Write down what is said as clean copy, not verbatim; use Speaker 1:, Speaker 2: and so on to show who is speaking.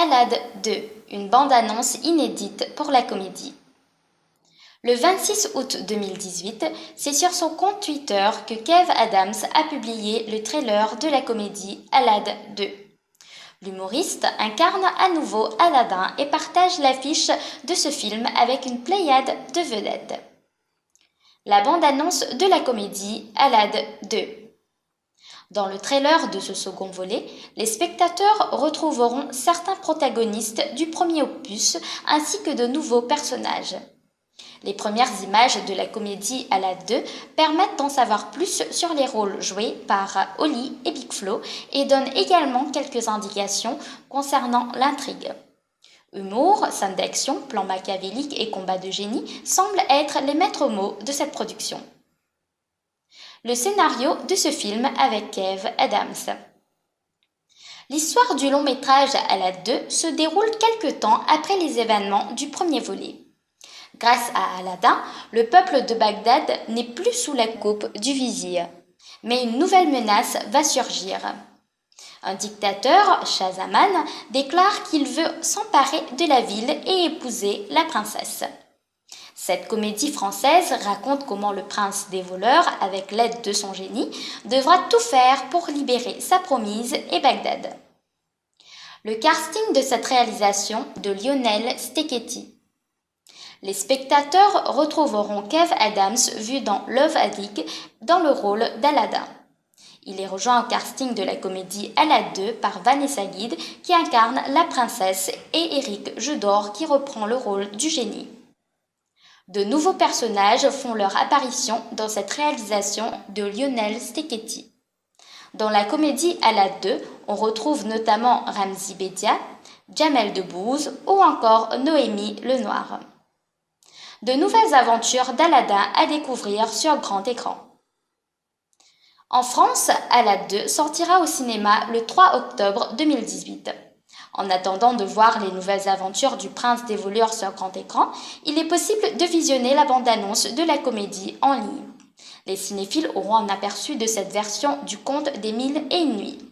Speaker 1: Alad 2, une bande-annonce inédite pour la comédie. Le 26 août 2018, c'est sur son compte Twitter que Kev Adams a publié le trailer de la comédie Alad 2. L'humoriste incarne à nouveau Aladdin et partage l'affiche de ce film avec une pléiade de vedettes. La bande-annonce de la comédie Alad 2. Dans le trailer de ce second volet, les spectateurs retrouveront certains protagonistes du premier opus ainsi que de nouveaux personnages. Les premières images de la comédie Alad 2 permettent d'en savoir plus sur les rôles joués par Oli et Big Flo et donnent également quelques indications concernant l'intrigue. Humour, scènes d'action, plans machiavéliques et combats de génie semblent être les maîtres mots de cette production. Le scénario de ce film avec Kev Adams. L'histoire du long métrage Alad 2 se déroule quelque temps après les événements du premier volet. Grâce à Aladdin, le peuple de Bagdad n'est plus sous la coupe du vizir. Mais une nouvelle menace va surgir. Un dictateur, Shah Zaman, déclare qu'il veut s'emparer de la ville et épouser la princesse. Cette comédie française raconte comment le prince des voleurs, avec l'aide de son génie, devra tout faire pour libérer sa promise et Bagdad. Le casting de cette réalisation de Lionel Steketty. Les spectateurs retrouveront Kev Adams vu dans Love Addict dans le rôle d'Aladdin. Il est rejoint au casting de la comédie Alad 2 par Vanessa Guide qui incarne la princesse et Éric Judor qui reprend le rôle du génie. De nouveaux personnages font leur apparition dans cette réalisation de Lionel Steketty. Dans la comédie Alad 2, on retrouve notamment Ramzy Bedia, Jamel Debbouze ou encore Noémie Lenoir. De nouvelles aventures d'Aladdin à découvrir sur grand écran. En France, Alad 2 sortira au cinéma le 3 octobre 2018. En attendant de voir les nouvelles aventures du prince des voleurs sur grand écran, il est possible de visionner la bande-annonce de la comédie en ligne. Les cinéphiles auront un aperçu de cette version du Conte des Mille et une Nuits.